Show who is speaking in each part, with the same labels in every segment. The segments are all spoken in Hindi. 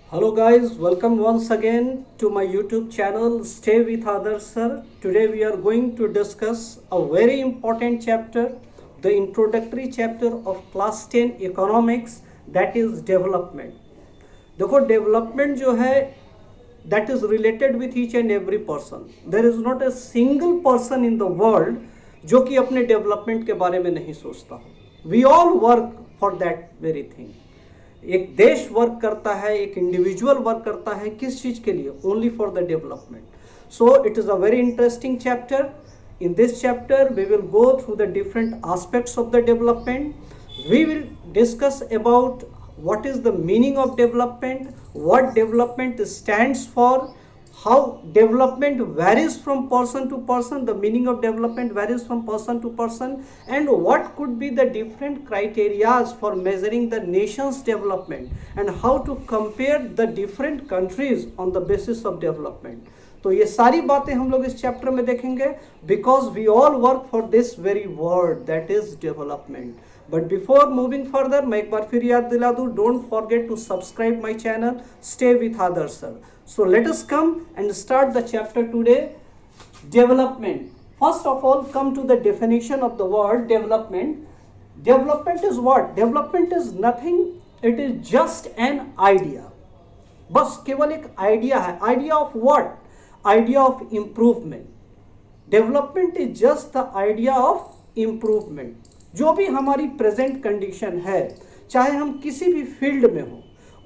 Speaker 1: Hello guys, welcome once again to my YouTube channel Stay with Adarsh sir. Today we are going to discuss a very important chapter, the introductory chapter of class 10 economics, that is development. देखो development जो है that is related with each and every person. There is not a single person in the world जो कि अपने development के बारे में नहीं सोचता हो. We all work for that very thing. एक देश वर्क करता है, एक इंडिविजुअल वर्क करता है, किस चीज के लिए? Only for the development. So it is a very interesting chapter. In this chapter we will go through the different aspects of the development. We will discuss about what is the meaning of development, what development stands for, how development varies from person to person, the meaning of development varies from person to person, and what could be the different criterias for measuring the nation's development, and how to compare the different countries on the basis of development. तो ये सारी बातें हम लोग इस चैप्टर में देखेंगे, because we all work for this very word that is development. But before moving further मैं एक बार फिर याद दिला दूं, don't forget to subscribe my channel stay with Adarsh sir. So let us come and start the chapter today. Development. First of all, come to the definition of the word development. Development is what? Development is nothing. It is just an idea. बस केवल एक आइडिया है. Idea of what? Idea of improvement. Development is just the idea of improvement. जो भी हमारी प्रेजेंट कंडीशन है, चाहे हम किसी भी फील्ड में हो,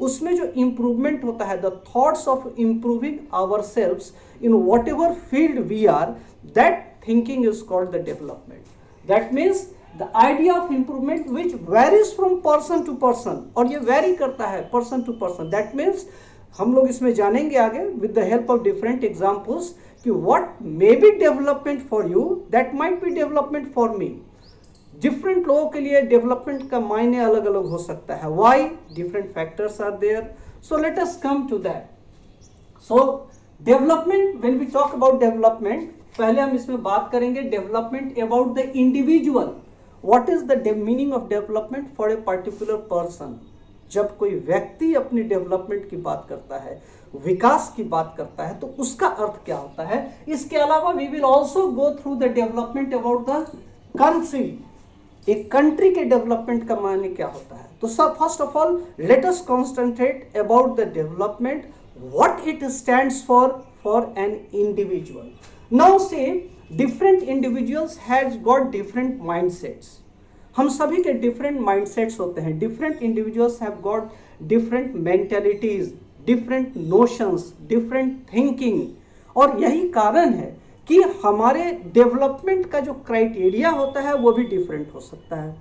Speaker 1: उसमें जो इंप्रूवमेंट होता है, the thoughts of improving ourselves in whatever field we are, that thinking is called the development. That means the idea of improvement which varies from person to person, और ये वेरी करता है person to person. That means हम लोग इसमें जानेंगे आगे with the help of different examples कि what may be development for you that might be development for me. Different लोगों के लिए डेवलपमेंट का मायने अलग अलग हो सकता है. Why? Different factors are there. So let us come to that. So development, when we talk about development, पहले हम इसमें बात करेंगे development about the individual. What is the meaning of development for a particular person? जब कोई व्यक्ति अपनी डेवलपमेंट की बात करता है, विकास की बात करता है, तो उसका अर्थ क्या होता है? इसके अलावा we will also go through the development about the country. एक कंट्री के डेवलपमेंट का मायने क्या होता है? तो सब first of all let us concentrate about the development, what it stands for an individual. Now say different individuals has got different mindsets. हम सभी के डिफरेंट माइंडसेट्स होते हैं. Different individuals have got different mentalities, different notions, different thinking. और यही कारण है कि हमारे डेवलपमेंट का जो क्राइटेरिया होता है वो भी डिफरेंट हो सकता है.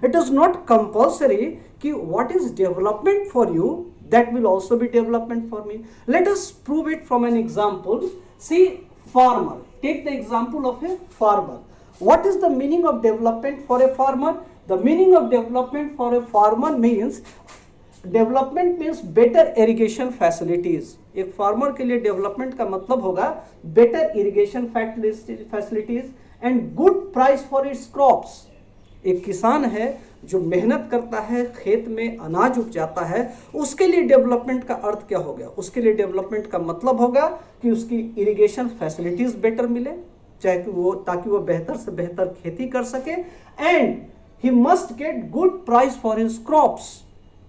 Speaker 1: इट इज नॉट कंपल्सरी कि what is development for you that will also be development for me. Let us prove it from an example. See farmer. Take the example of a farmer. What is the meaning of development for a farmer? The meaning of development for a farmer means development means better irrigation facilities. एक फार्मर के लिए डेवलपमेंट का मतलब होगा better irrigation facilities and good price for its crops. एक किसान है जो मेहनत करता है, खेत में अनाज उपजाता है, उसके लिए डेवलपमेंट का अर्थ क्या हो गया? उसके लिए डेवलपमेंट का मतलब होगा कि उसकी इरिगेशन फैसिलिटीज बेटर मिले, चाहे कि वो, ताकि वो बेहतर से बेहतर खेती कर सके, and he must get good price for his crops.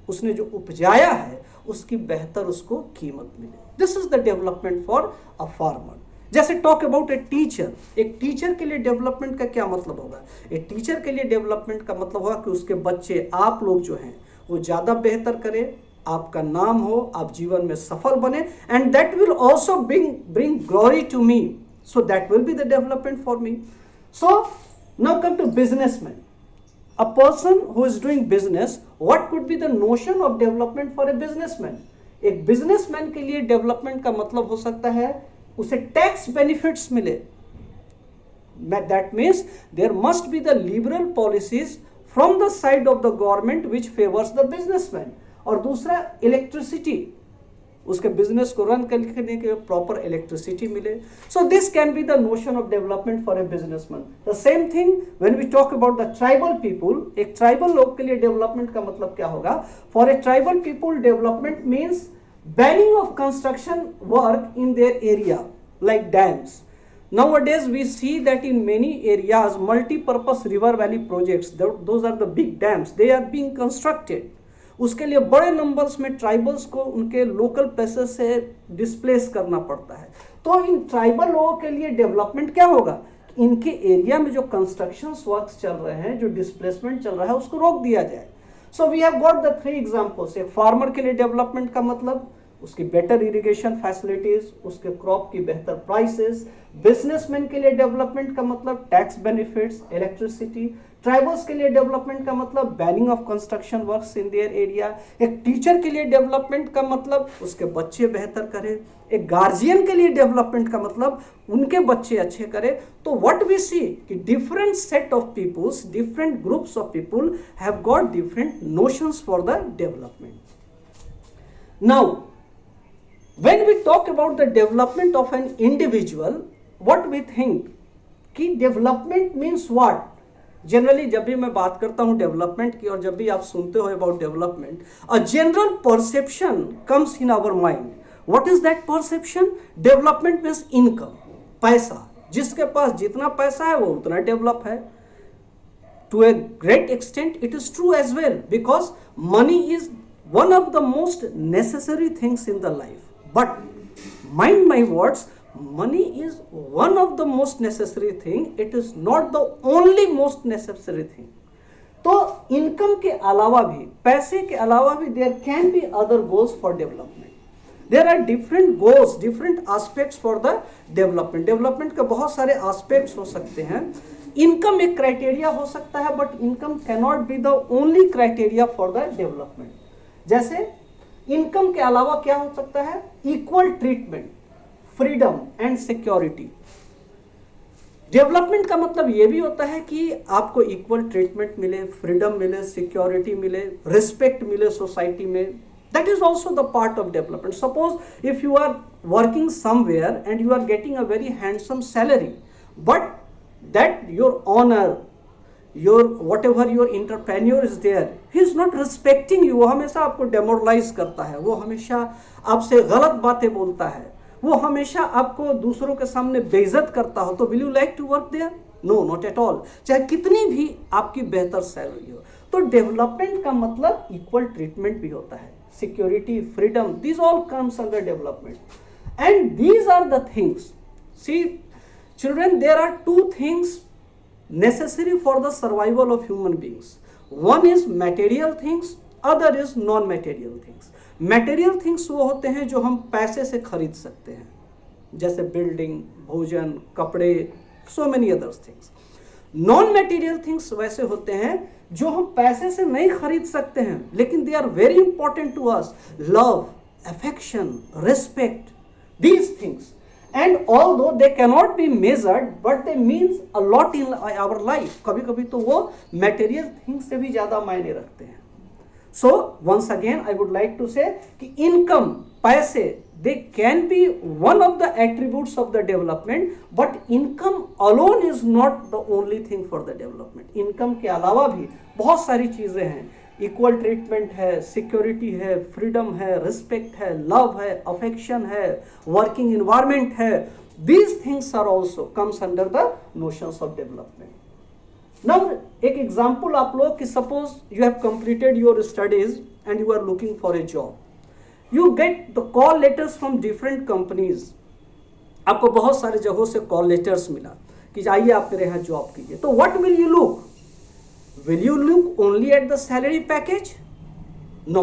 Speaker 1: उसने जो उपजाया है उसकी बेहतर उसको कीमत मिले. This is the development for a farmer. जैसे टॉक अबाउट ए टीचर. एक टीचर के लिए डेवलपमेंट का क्या मतलब होगा? एक टीचर के लिए डेवलपमेंट का मतलब होगा कि उसके बच्चे, आप लोग जो हैं, वो ज्यादा बेहतर करें, आपका नाम हो, आप जीवन में सफल बने, and that will also bring glory to me. So that will be the development for me. So now come to businessman. A person who is doing business, what could be the notion of development for a businessman? एक businessman के लिए development का मतलब हो सकता है उसे tax benefits मिले. That means there must be the liberal policies from the side of the government which favors the businessman. और दूसरा electricity. उसके बिजनेस को रन करने के प्रॉपर इलेक्ट्रिसिटी मिले. So this can be the notion of development for a businessman. The same thing when we talk about the tribal people. एक ट्राइबल लोग के लिए डेवलपमेंट का मतलब क्या होगा? For a tribal people development means banning of construction work in their area like dams. Nowadays we see that in many areas multi-purpose river valley projects, those are the big dams, they are being constructed. उसके लिए बड़े नंबर्स में ट्राइबल्स को उनके लोकल प्लेसेस से डिस्प्लेस करना पड़ता है. तो इन ट्राइबल लोगों के लिए डेवलपमेंट क्या होगा, इनके एरिया में जो कंस्ट्रक्शन वर्क्स चल रहे हैं, जो डिस्प्लेसमेंट चल रहा है, उसको रोक दिया जाए. So we have got the 3 examples. एक फार्मर के लिए डेवलपमेंट का मतलब उसकी बेटर इरिगेशन फैसिलिटीज, उसके क्रॉप की बेहतर प्राइसेस. बिजनेसमैन के लिए डेवलपमेंट का मतलब टैक्स बेनिफिट्स, इलेक्ट्रिसिटी. ट्राइबल्स के लिए डेवलपमेंट का मतलब banning of construction works in their area. एक टीचर के लिए डेवलपमेंट का मतलब उसके बच्चे बेहतर करें. एक गार्जियन के लिए डेवलपमेंट का मतलब उनके बच्चे अच्छे करें. तो व्हाट वी सी कि different set of peoples, different groups of people have got different notions for the development. Now when we talk about the development of an individual, what we think कि development means what? जनरली जब भी मैं बात करता हूं डेवलपमेंट की और जब भी आप सुनते हो about development, a general perception comes in our mind. What is that perception? Development means income, पैसा. जिसके पास जितना पैसा है वो उतना डेवलप है. To a great extent it is true as well, because money is one of the most necessary things in the life. But mind my words, money is one of the most necessary thing. It is not the only most necessary thing. तो इनकम के अलावा भी, पैसे के अलावा भी there can be other goals for development. There are different goals, different aspects for the development. Development के बहुत सारे aspects हो सकते हैं. इनकम एक क्राइटेरिया हो सकता है, but income cannot be the only criteria for the development. जैसे इनकम के अलावा क्या हो सकता है? Equal treatment, freedom and security. Development का मतलब यह भी होता है कि आपको इक्वल ट्रीटमेंट मिले, फ्रीडम मिले, सिक्योरिटी मिले, रिस्पेक्ट मिले सोसाइटी में. That is also the part of development. Suppose if you are working somewhere and you are getting a very handsome salary, but that your owner, your whatever your entrepreneur is there, he is not respecting you. वो हमेशा आपको डेमोरलाइज करता है, वो हमेशा आपसे गलत बातें बोलता है, वो हमेशा आपको दूसरों के सामने बेइज्जत करता हो, तो will you like to work there? No, not at all, चाहे कितनी भी आपकी बेहतर सैलरी हो. तो डेवलपमेंट का मतलब इक्वल ट्रीटमेंट भी होता है, security, freedom, this all comes under development. And these are the things. See children, there are two things necessary for the survival of human beings. One is material things, other is non-material things. Material things वो होते हैं जो हम पैसे से खरीद सकते हैं, जैसे बिल्डिंग, भोजन, कपड़े, so many other things. Non-material things वैसे होते हैं जो हम पैसे से नहीं खरीद सकते हैं, लेकिन they are very important to us. Love, affection, respect, these things. And although they cannot be measured, but they means a lot in our life. कभी कभी तो वो material things से भी ज़्यादा मायने रखते हैं. So once again I would like to say कि income, पैसे, they can be one of the attributes of the development, but income alone is not the only thing for the development. Income के अलावा भी बहुत सारी चीज़ें हैं. इक्वल ट्रीटमेंट है, सिक्योरिटी है, फ्रीडम है, रिस्पेक्ट है, लव है, अफेक्शन है, वर्किंग इन्वायरमेंट है. These things are also comes under the notions of development. Now एक एग्जाम्पल आप लोग कि suppose you have completed your studies and you are looking for a job. You get the call letters from different companies. आपको बहुत सारे जगहों से कॉल लेटर्स मिला कि आइए आप मेरे यहाँ जॉब कीजिए. तो what will you look? Will you look only at the salary package? No,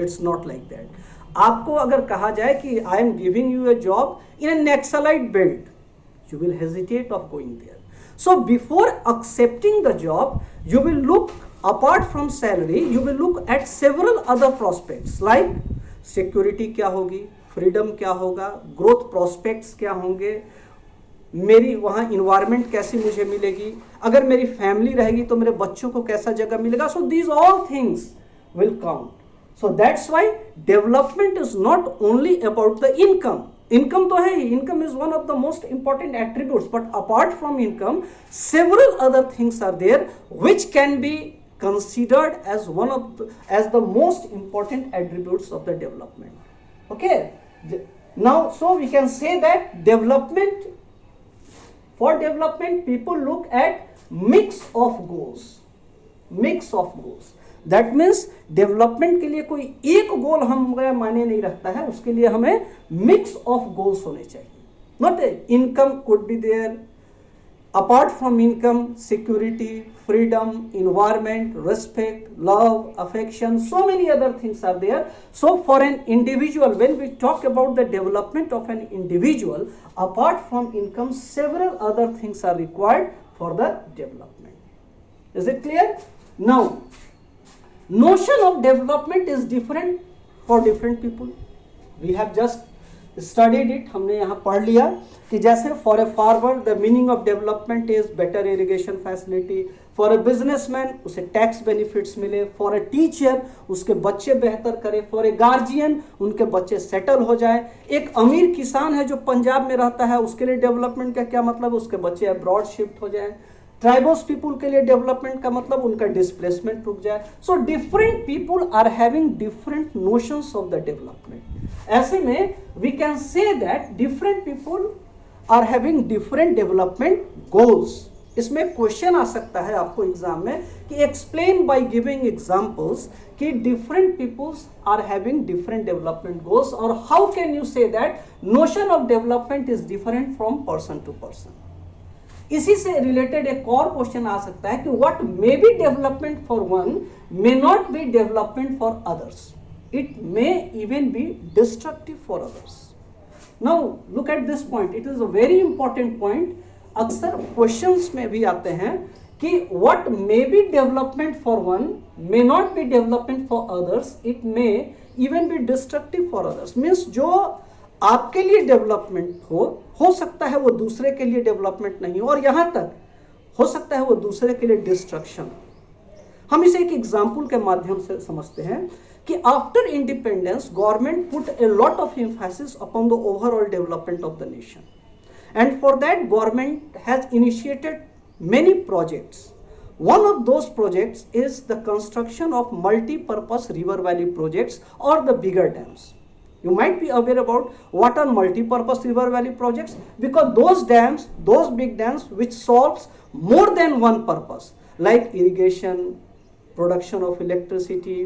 Speaker 1: it's not like that. आपको अगर कहा जाए कि I am giving you a job in a Naxalite belt, you will hesitate of going there. So before accepting the job, you will look apart from salary, you will look at several other prospects like security क्या होगी, freedom क्या होगा, growth prospects क्या होंगे, मेरी वहाँ इन्वायरमेंट कैसी मुझे मिलेगी, अगर मेरी फैमिली रहेगी तो मेरे बच्चों को कैसा जगह मिलेगा. So these all things will count. So that's why development is not only about the income. Income तो है ही, income is one of the most important attributes, but apart from income several other things are there which can be considered as one of the, as the most important attributes of the development. Okay, now so we can say that development, for development people look at mix of goals, mix of goals. That means development के लिए कोई एक गोल हमें मायने नहीं रखता है, उसके लिए हमें मिक्स ऑफ गोल्स होने चाहिए. Not income could be there, apart from income, security, freedom, environment, respect, love, affection, so many other things are there. So for an individual, when we talk about the development of an individual, apart from income, several other things are required for the development. Is it clear? Now, notion of development is different for different people. We have just studied it, हमने यहाँ पढ़ लिया कि जैसे for a farmer the meaning of development is better irrigation facility, for a businessman उसे टैक्स बेनिफिट्स मिले, फॉर ए टीचर उसके बच्चे बेहतर करे, फॉर ए गार्जियन उनके बच्चे सेटल हो जाए. एक अमीर किसान है जो पंजाब में रहता है, उसके लिए डेवलपमेंट का क्या मतलब है, उसके बच्चे अब्रॉड शिफ्ट हो जाए. ट्राइबल्स पीपुल के लिए डेवलपमेंट का मतलब उनका डिस्प्लेसमेंट रुक जाए. So different people are having different notions of the development. ऐसे में we can say that different people are having different development goals. इसमें क्वेश्चन आ सकता है आपको एग्जाम में कि एक्सप्लेन बाय गिविंग एग्जांपल्स कि different peoples are having different development goals, और how can you say that notion of development is different from person to person. इसी से रिलेटेड एक और क्वेश्चन आ सकता है कि what may be development for one may not be development for others, it may even be destructive for others. Now look at this point, it is a very important point. अक्सर क्वेश्चंस में भी आते हैं कि what may be development for one may not be development for others, it may even be destructive for others. Means जो आपके लिए डेवलपमेंट हो सकता है वो दूसरे के लिए डेवलपमेंट नहीं हो, और यहां तक हो सकता है वो दूसरे के लिए डिस्ट्रक्शन. हम इसे एक एग्जाम्पल के माध्यम से समझते हैं कि after independence government put a lot of emphasis upon the overall development of the nation, and for that government has initiated many projects. One of those projects is the construction of multi-purpose river valley projects or the bigger dams. You might be aware about what are multi-purpose river valley projects, because those dams, those big dams which solves more than one purpose, like irrigation, production of electricity,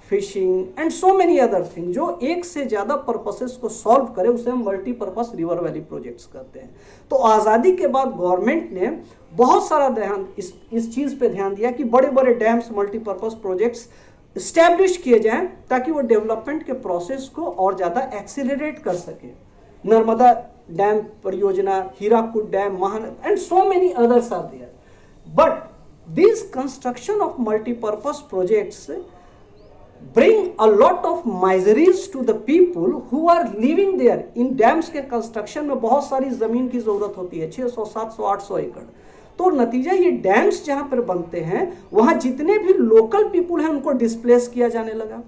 Speaker 1: fishing and so many other thing, जो एक से ज़्यादा पर्पसेस को सॉल्व करे उसे हम मल्टीपर्पस रिवर वैली प्रोजेक्ट्स करते हैं. तो आज़ादी के बाद गवर्नमेंट ने बहुत सारा ध्यान इस चीज़ पे ध्यान दिया कि बड़े बड़े डैम्स, मल्टीपर्पस प्रोजेक्ट्स इस्टेब्लिश किए जाएं ताकि वो डेवलपमेंट के प्रोसेस को और ज़्यादा एक्सीलरेट कर सके. नर्मदा डैम परियोजना, Hirakud dam, Mahanadi and so many others are there. But this construction of multipurpose projects bring a lot of miseries to the people who are living there. In dams के कंस्ट्रक्शन में बहुत सारी जमीन की जरूरत होती है, 600, 700, 800 एकड़. तो नतीजा ये डैम्स जहां पर बनते हैं वहां जितने भी लोकल पीपुल हैं उनको डिस्प्लेस किया जाने लगा,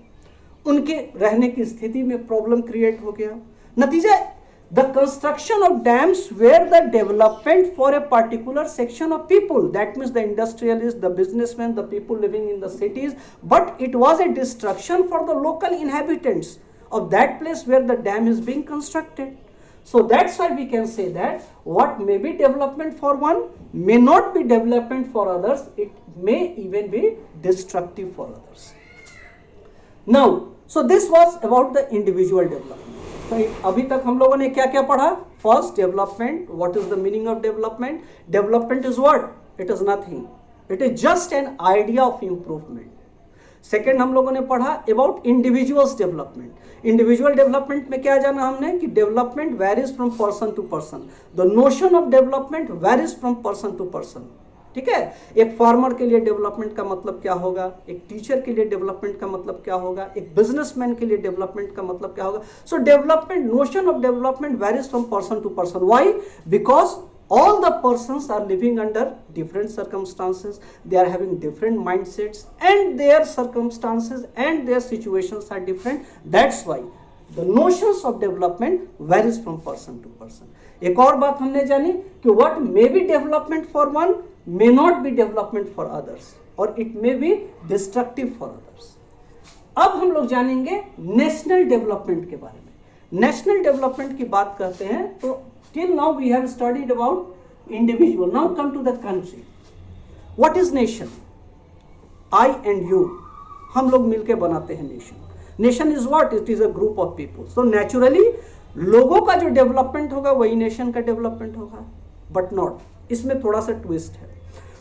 Speaker 1: उनके रहने की स्थिति में प्रॉब्लम क्रिएट हो गया. नतीजा the construction of dams were the development for a particular section of people, that means the industrialists, the businessmen, the people living in the cities, but it was a destruction for the local inhabitants of that place where the dam is being constructed. So that's why we can say that what may be development for one may not be development for others, it may even be destructive for others. Now, so this was about the individual development. तो अभी तक हम लोगों ने क्या क्या पढ़ा? First, development. What is the meaning of development? Development is what? It is nothing, it is just an idea of improvement. Second हम लोगों ने पढ़ा about individuals development. Individual development में क्या जाना हमने कि development varies from person to person. The notion of development varies from person to person. ठीक है, एक फार्मर के लिए डेवलपमेंट का मतलब क्या होगा, एक टीचर के लिए डेवलपमेंट का मतलब क्या होगा, एक बिजनेसमैन के लिए डेवलपमेंट का मतलब क्या होगा. So development, notion of development varies from person to person. Why? Because all the persons are living under different circumstances, they are having different mindsets, and their circumstances and their situations are different. That's why the notions of development varies from person to person. एक और बात हमने जानी कि what may be development for one may not be development for others, or it may be destructive for others. अब हम लोग जानेंगे नेशनल डेवलपमेंट के बारे में। नेशनल डेवलपमेंट की बात करते हैं तो till now we have studied about individual, now come to the country. What is nation? I and you, हम लोग मिलकर बनाते हैं nation. Nation is what? It is a group of people. So naturally लोगों का जो डेवलपमेंट होगा वही नेशन का डेवलपमेंट होगा, बट नॉट, इसमें थोड़ा सा ट्विस्ट है।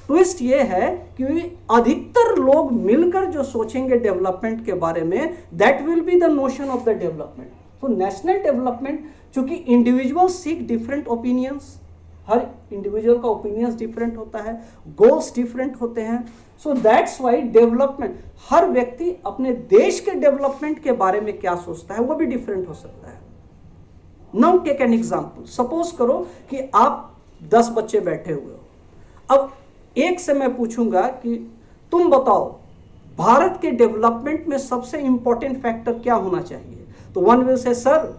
Speaker 1: ट्विस्ट ये है कि अधिकतर लोग मिलकर जो सोचेंगे डेवलपमेंट के बारे में, that will B the notion of the development. तो नेशनल डेवलपमेंट, चूंकि इंडिविजुअल सीक डिफरेंट ओपिनियंस, हर इंडिविजुअल का ओपिनियंस डिफरेंट होता है, गोल्स डिफरेंट होते हैं, सो दैट्स वाई डेवलपमेंट, हर व्यक्ति अपने देश के डेवलपमेंट के बारे में क्या सोचता है वो भी डिफरेंट हो सकता है। Now take an example, suppose करो कि आप 10 बच्चे बैठे हुए हो। अब एक से मैं पूछूंगा कि तुम बताओ भारत के डेवलपमेंट में सबसे इंपॉर्टेंट फैक्टर क्या होना चाहिए, तो one will say sir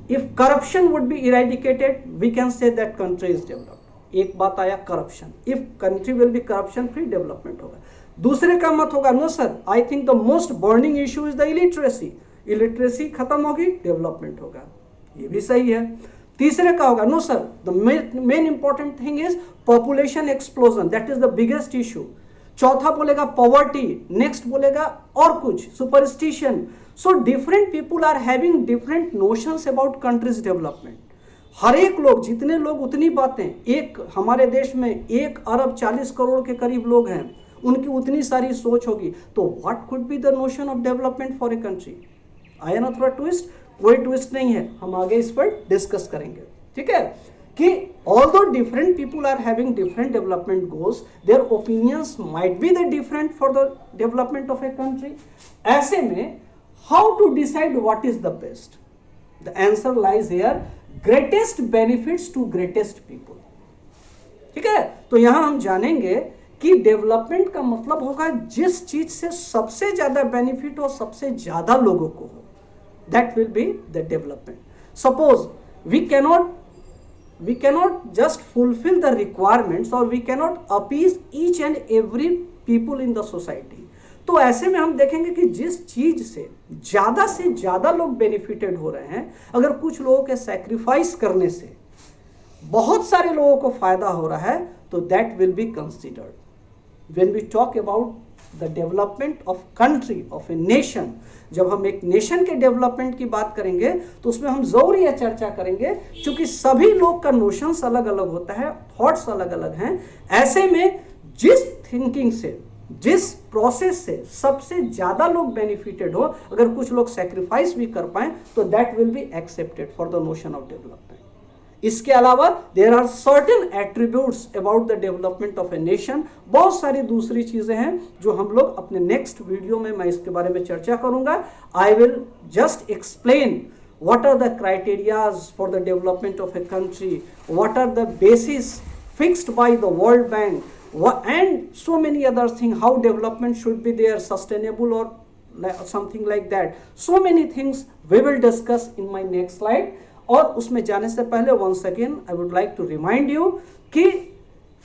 Speaker 1: if corruption would be eradicated we can say that country is developed. एक बात आया corruption, if country will be corruption free development होगा। दूसरे का मत होगा no sir, I think the most burning issue is the illiteracy, illiteracy खत्म होगी डेवलपमेंट होगा, ये भी सही है। तीसरे का होगा no sir, the main important thing is population explosion, that is the biggest issue. चौथा बोलेगा पॉवर्टी, नेक्स्ट बोलेगा और कुछ superstition. So different people are having different notions about country's development. हर एक लोग, जितने लोग उतनी बातें। एक हमारे देश में 1 अरब 40 करोड़ के करीब लोग हैं, उनकी उतनी सारी सोच होगी, तो what could be the notion of development for a country? आया ना थोड़ा ट्विस्ट? कोई ट्विस्ट नहीं है, हम आगे इस पर डिस्कस करेंगे, ठीक है। कि although different people are having different development goals, their opinions might be the different for the development of a country. ऐसे में how to decide what is the best? The answer lies here, greatest benefits to greatest people. ठीक है, तो यहां हम जानेंगे कि डेवलपमेंट का मतलब होगा जिस चीज से सबसे ज्यादा बेनिफिट हो सबसे ज्यादा लोगों को हो, that will be the development. Suppose we cannot just fulfill the requirements or we cannot appease each and every people in the society. तो ऐसे में हम देखेंगे कि जिस चीज से ज्यादा लोग बेनिफिटेड हो रहे हैं, अगर कुछ लोगों के सैक्रिफाइस करने से बहुत सारे लोगों को फायदा हो रहा है, तो that will be considered when we talk about the development of country, of a nation. जब हम एक नेशन के डेवलपमेंट की बात करेंगे तो उसमें हम जरूर यह चर्चा करेंगे, क्योंकि सभी लोग का नोशंस अलग अलग होता है, थॉट्स अलग अलग हैं। ऐसे में जिस थिंकिंग से, जिस प्रोसेस से सबसे ज्यादा लोग बेनिफिटेड हो, अगर कुछ लोग सेक्रीफाइस भी कर पाए, तो that will be accepted for the notion of development. इसके अलावा there are certain attributes about the development of a nation. बहुत सारी दूसरी चीजें हैं जो हम लोग अपने नेक्स्ट वीडियो में मैं इसके बारे में चर्चा करूंगा। I will just explain what are the criterias for the development of a country, what are the bases fixed by the World Bank, and so many other things, how development should be there, sustainable or something like that. So many things we will discuss in my next slide. और उसमें जाने से पहले once again I would like to remind you कि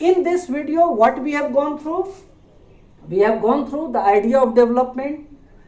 Speaker 1: in this video what we have gone through, we have gone through the idea of development,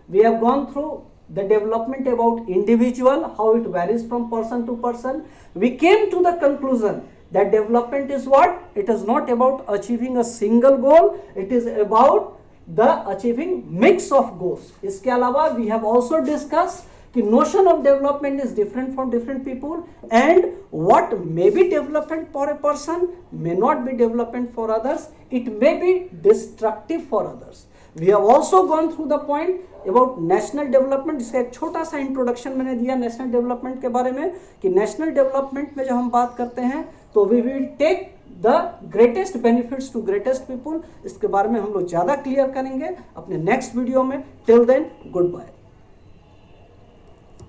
Speaker 1: we have gone through the development about individual, how it varies from person to person. We came to the conclusion that development is what? It is not about achieving a single goal, it is about the achieving mix of goals. इसके अलावा we have also discussed कि notion of development is different from different people, and what may be development for a person may not be development for others, it may be destructive for others. We have also gone through the point about national development, जिसका एक छोटा सा इंट्रोडक्शन मैंने दिया नेशनल डेवलपमेंट के बारे में, कि नेशनल डेवलपमेंट में जब हम बात करते हैं तो we will take the greatest benefits to greatest people. इसके बारे में हम लोग ज़्यादा क्लियर करेंगे अपने नेक्स्ट वीडियो में। Till then good bye.